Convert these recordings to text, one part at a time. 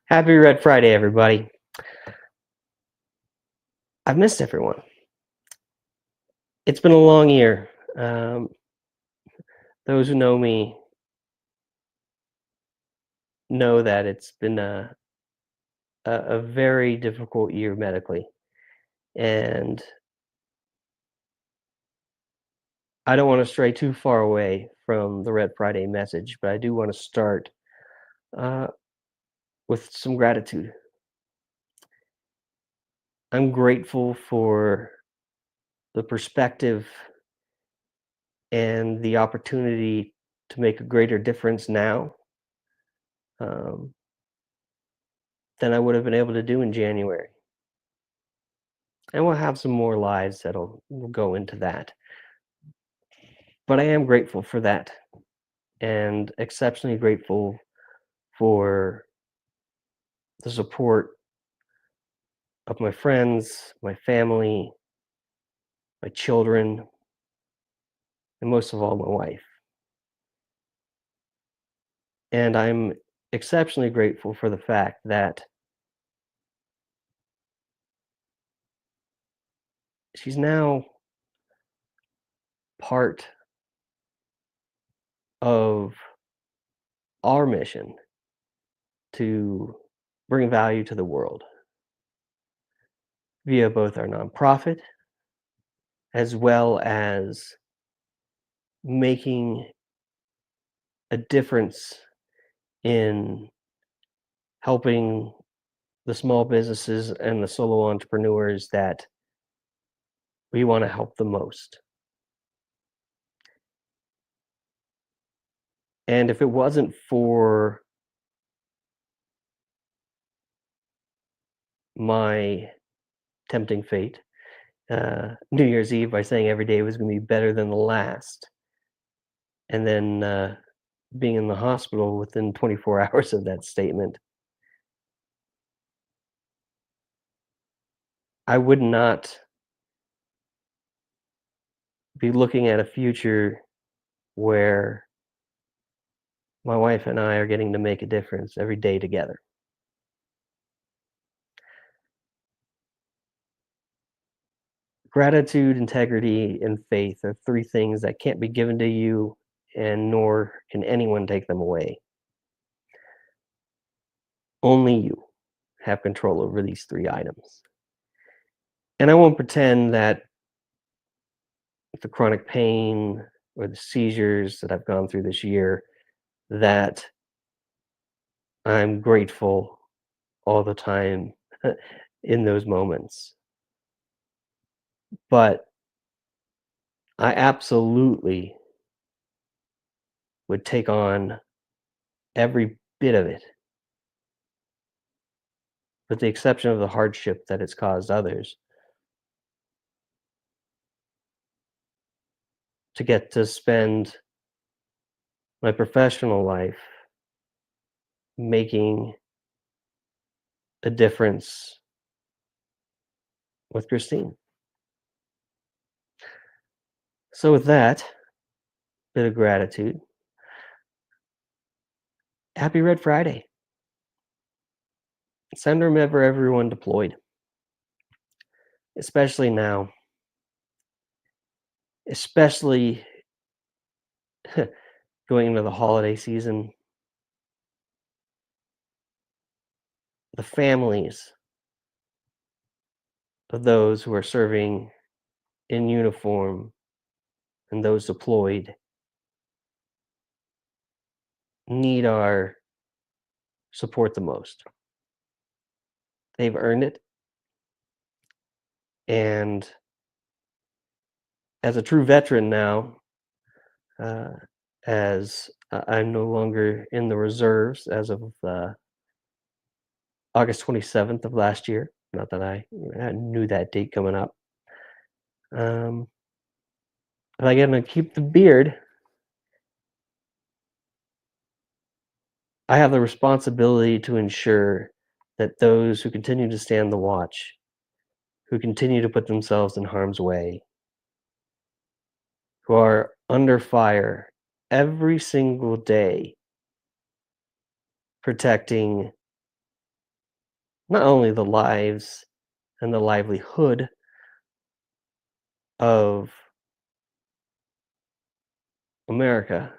Happy Red Friday, everybody. I've missed everyone. It's been a long year. Um, those who know me know that it's been a very difficult year medically. And I don't want to stray too far away from the Red Friday message, but I do want to start uh, with some gratitude. I'm grateful for the perspective and the opportunity to make a greater difference now um, than I would have been able to do in January. And we'll have some more lives that'll will go into that. But I am grateful for that and exceptionally grateful for the support of my friends, my family, my children, and most of all, my wife. And I'm exceptionally grateful for the fact that she's now part of our mission to bring value to the world via both our nonprofit as well as making a difference in helping the small businesses and the solo entrepreneurs that we want to help the most. And if it wasn't for my tempting fate, New Year's Eve by saying every day was going to be better than the last, and then being in the hospital within 24 hours of that statement, I would not be looking at a future where my wife and I are getting to make a difference every day together. Gratitude, integrity, and faith are three things that can't be given to you, and nor can anyone take them away. Only you have control over these three items. And I won't pretend that the chronic pain or the seizures that I've gone through this year, that I'm grateful all the time in those moments. But I absolutely would take on every bit of it, with the exception of the hardship that it's caused others, to get to spend my professional life making a difference with Christine. So, with that bit of gratitude, happy Red Friday. Send or remember everyone deployed, especially now, especially going into the holiday season. The families of those who are serving in uniform and those deployed need our support the most. They've earned it. And as a true veteran now, uh, as I'm no longer in the reserves as of August 27th of last year, not that I knew that date coming up. Um, if I get to keep the beard, I have the responsibility to ensure that those who continue to stand the watch, who continue to put themselves in harm's way, who are under fire every single day protecting not only the lives and the livelihood of America,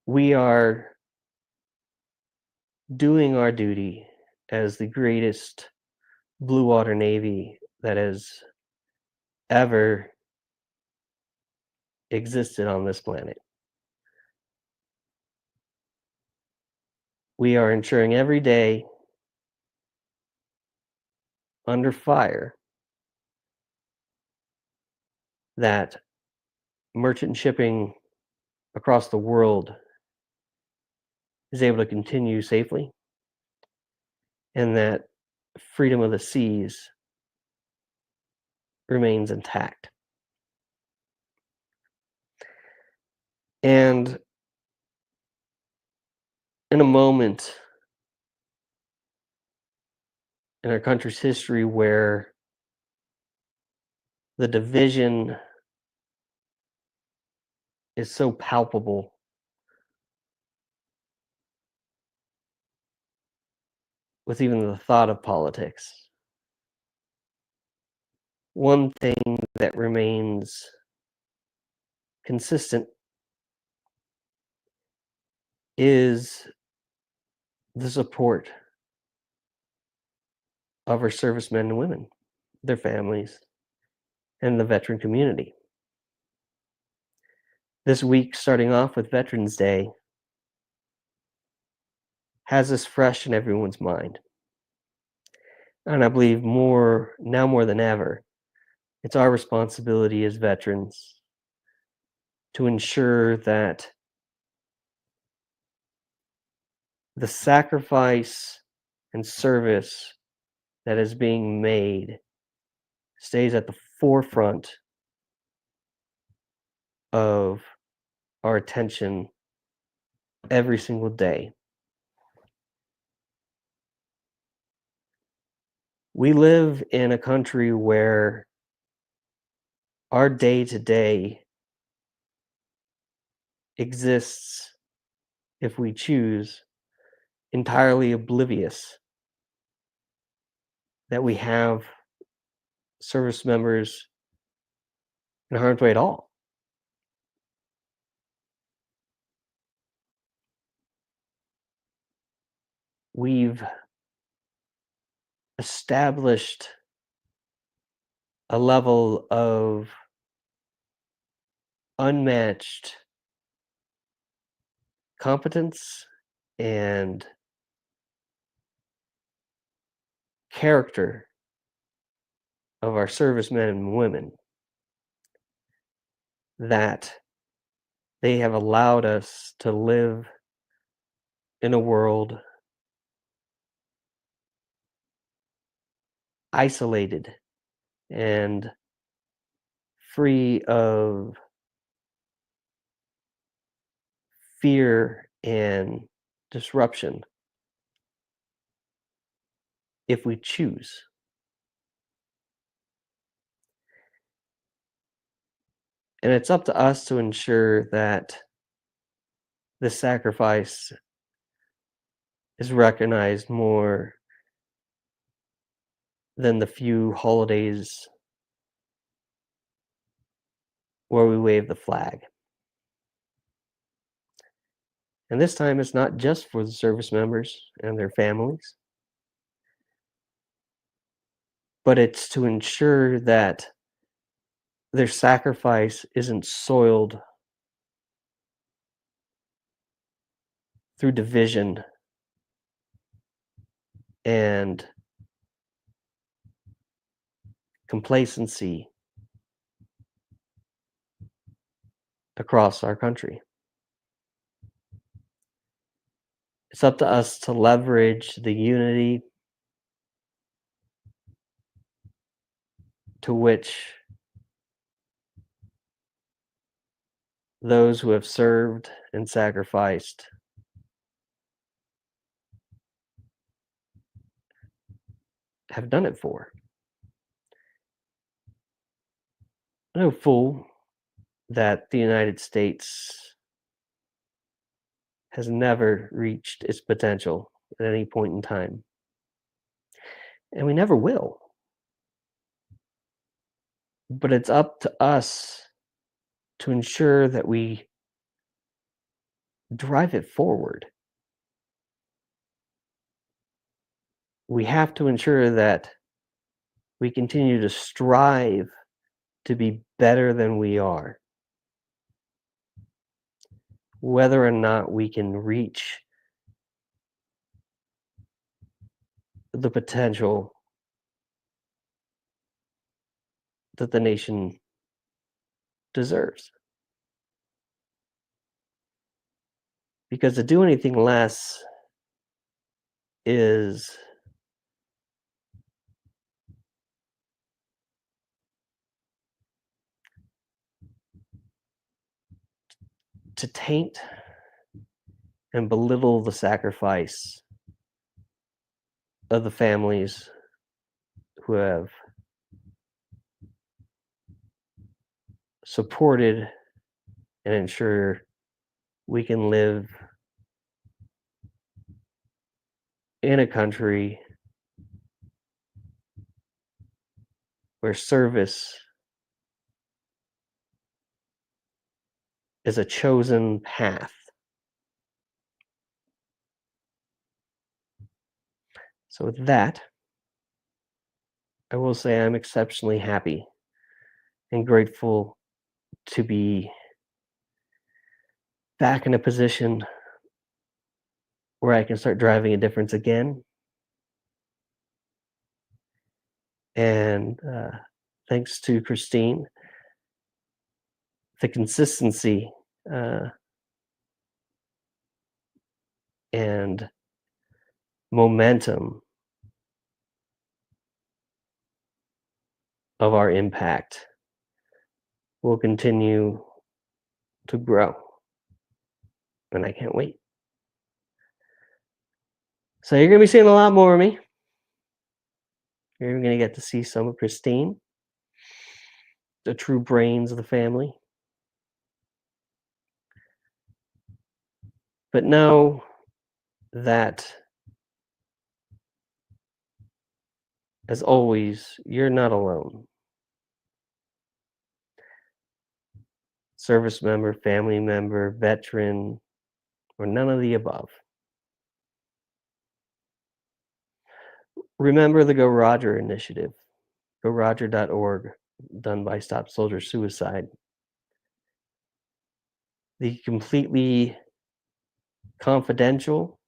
we are doing our duty as the greatest blue water navy that has ever existed on this planet. We are ensuring every day under fire that merchant shipping across the world is able to continue safely and that freedom of the seas remains intact. And in a moment in our country's history where the division is so palpable with even the thought of politics, one thing that remains consistent is the support of our servicemen and women, their families, and the veteran community. This week, starting off with Veterans Day, has this fresh in everyone's mind. And I believe more than ever, it's our responsibility as veterans to ensure that the sacrifice and service that is being made stays at the forefront of our attention every single day. We live in a country where our day to day exists, if we choose, entirely oblivious that we have service members in harm's way at all. We've established a level of unmatched competence and character of our servicemen and women that they have allowed us to live in a world isolated and free of fear and disruption if we choose. And it's up to us to ensure that this sacrifice is recognized more than the few holidays where we wave the flag. And this time it's not just for the service members and their families, but it's to ensure that their sacrifice isn't soiled through division and complacency across our country. It's up to us to leverage the unity to which those who have served and sacrificed have done it for. No fool that the United States has never reached its potential at any point in time, and we never will. But it's up to us to ensure that we drive it forward. We have to ensure that we continue to strive to be better than we are, whether or not we can reach the potential that the nation deserves. Because to do anything less is to taint and belittle the sacrifice of the families who have supported and ensure we can live in a country where service is a chosen path. So with that, I will say I'm exceptionally happy and grateful to be back in a position where I can start driving a difference again. And thanks to Christine, the consistency uh, and momentum of our impact will continue to grow. And I can't wait. So you're going to be seeing a lot more of me. You're going to get to see some of Christine, the true brains of the family. But know that, as always, you're not alone. Service member, family member, veteran, or none of the above. Remember the Go Roger initiative, goroger.org, done by Stop Soldier Suicide. The completely confidential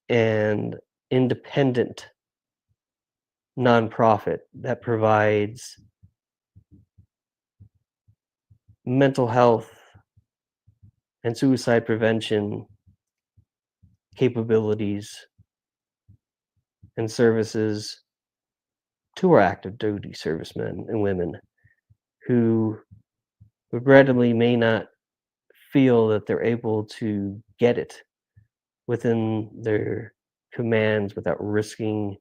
and independent nonprofit that provides mental health and suicide prevention capabilities and services to our active duty servicemen and women who regrettably may not feel that they're able to get it within their commands without risking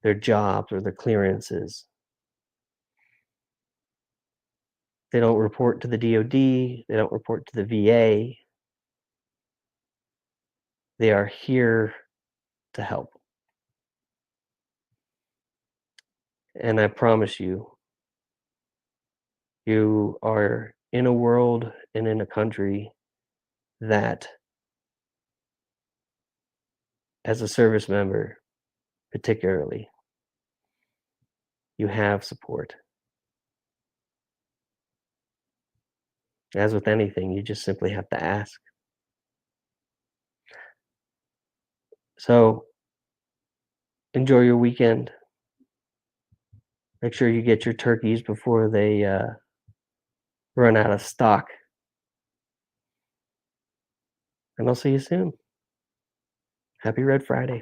their jobs or their clearances. They don't report to the DoD, they don't report to the VA. They are here to help. And I promise you, you are in a world and in a country that, as a service member particularly, you have support. As with anything, you just simply have to ask. So enjoy your weekend. Make sure you get your turkeys before they run out of stock. And I'll see you soon. Happy Red Friday.